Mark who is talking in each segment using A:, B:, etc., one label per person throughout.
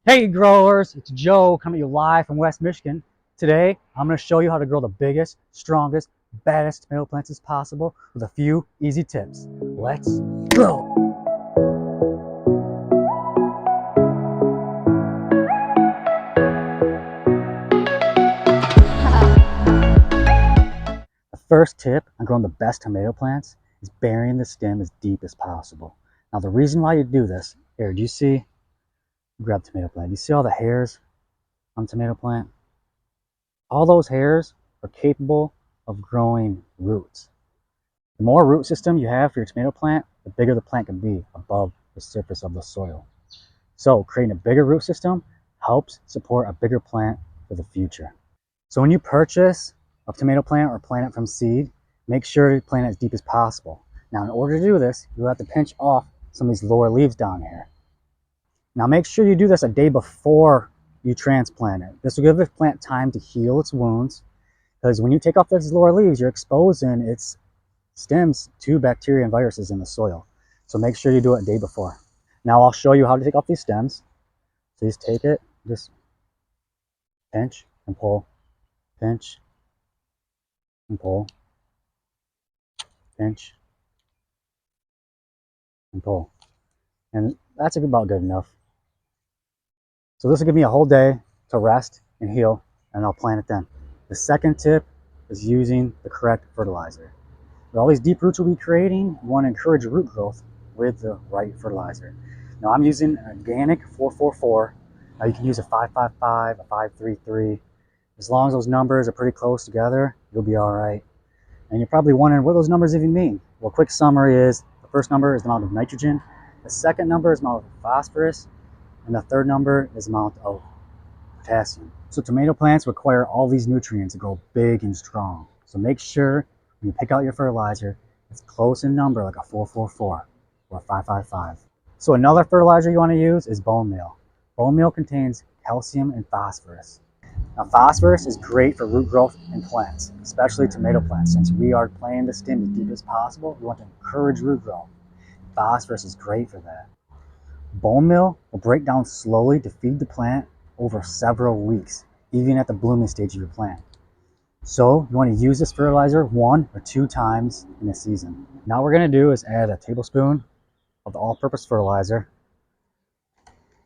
A: Hey growers, it's Joe coming to you live from West Michigan. Today, I'm going to show you how to grow the biggest, strongest, baddest tomato plants as possible with a few easy tips. Let's go! The first tip on growing the best tomato plants is burying the stem as deep as possible. Now the reason why you do this, here, do you see, grab tomato plant, do you see all the hairs on the tomato plant? All those hairs are capable of growing roots. The more root system you have for your tomato plant, the bigger the plant can be above the surface of the soil. So creating a bigger root system helps support a bigger plant for the future. So when you purchase a tomato plant or plant it from seed, make sure to plant it as deep as possible. Now in order to do this, you'll have to pinch off some of these lower leaves down here. Now make sure you do this a day before you transplant it. This will give the plant time to heal its wounds, because when you take off those lower leaves, you're exposing its stems to bacteria and viruses in the soil. So make sure you do it a day before. Now I'll show you how to take off these stems. So just take it, just pinch and pull, pinch and pull, pinch and pull. And that's about good enough. So this will give me a whole day to rest and heal, and I'll plant it then. The second tip is using the correct fertilizer. With all these deep roots we'll be creating, you want to encourage root growth with the right fertilizer. Now I'm using an organic 444. Now you can use a 555, a 533. As long as those numbers are pretty close together, you'll be all right. And you're probably wondering what those numbers even mean. Well, quick summary is the first number is the amount of nitrogen, the second number is the amount of phosphorus, and the third number is the amount of potassium. So tomato plants require all these nutrients to grow big and strong. So make sure when you pick out your fertilizer, it's close in number, like a 444 or a 555. So another fertilizer you want to use is bone meal. Bone meal contains calcium and phosphorus. Now phosphorus is great for root growth in plants, especially tomato plants. Since we are planting the stem as deep as possible, we want to encourage root growth. Phosphorus is great for that. Bone meal will break down slowly to feed the plant over several weeks, even at the blooming stage of your plant. So you want to use this fertilizer 1 or 2 times in a season. Now what we're going to do is add a tablespoon of the all-purpose fertilizer.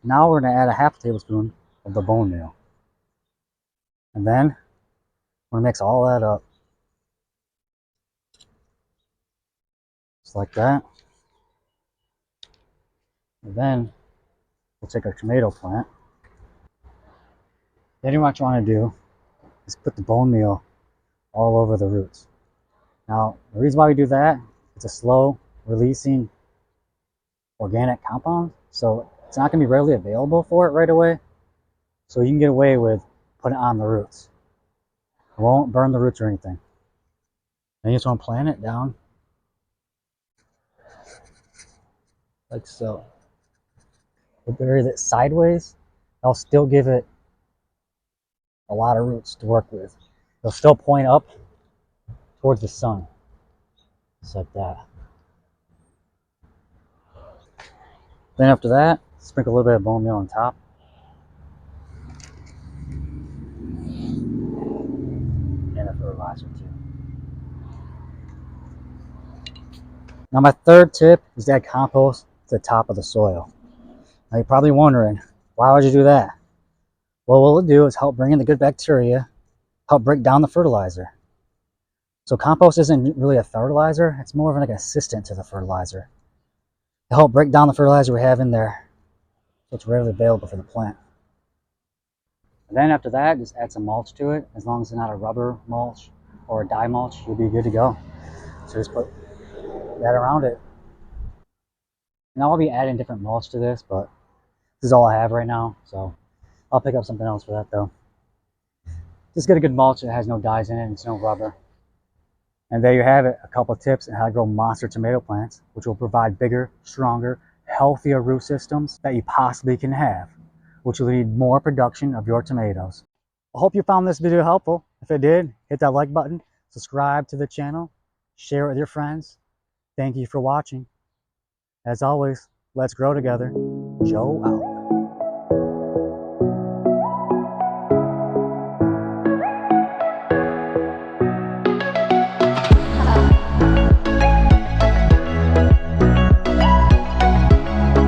A: Now we're going to add a half tablespoon of the bone meal. And then we're going to mix all that up. Just like that. And then we'll take our tomato plant. Then what you want to do is put the bone meal all over the roots. Now, the reason why we do that, it's a slow releasing organic compound, so it's not going to be readily available for it right away. So you can get away with putting it on the roots. It won't burn the roots or anything. Then you just want to plant it down like so. But bury it sideways, I'll still give it a lot of roots to work with. They'll still point up towards the sun, just like that. Then after that, sprinkle a little bit of bone meal on top. And a fertilizer too. Now my third tip is to add compost to the top of the soil. Now you're probably wondering, why would you do that? Well, what it'll do is help bring in the good bacteria, help break down the fertilizer. So compost isn't really a fertilizer, it's more of like an assistant to the fertilizer. To help break down the fertilizer we have in there, so it's readily available for the plant. And then after that, just add some mulch to it. As long as it's not a rubber mulch or a dye mulch, you'll be good to go. So just put that around it. Now I'll be adding different mulch to this, but this is all I have right now, so I'll pick up something else for that though. Just get a good mulch that has no dyes in it and it's no rubber. And there you have it, a couple of tips on how to grow monster tomato plants, which will provide bigger, stronger, healthier root systems that you possibly can have, which will lead more production of your tomatoes. I hope you found this video helpful. If it did, hit that like button, subscribe to the channel, share it with your friends. Thank you for watching. As always, let's grow together. Joe out.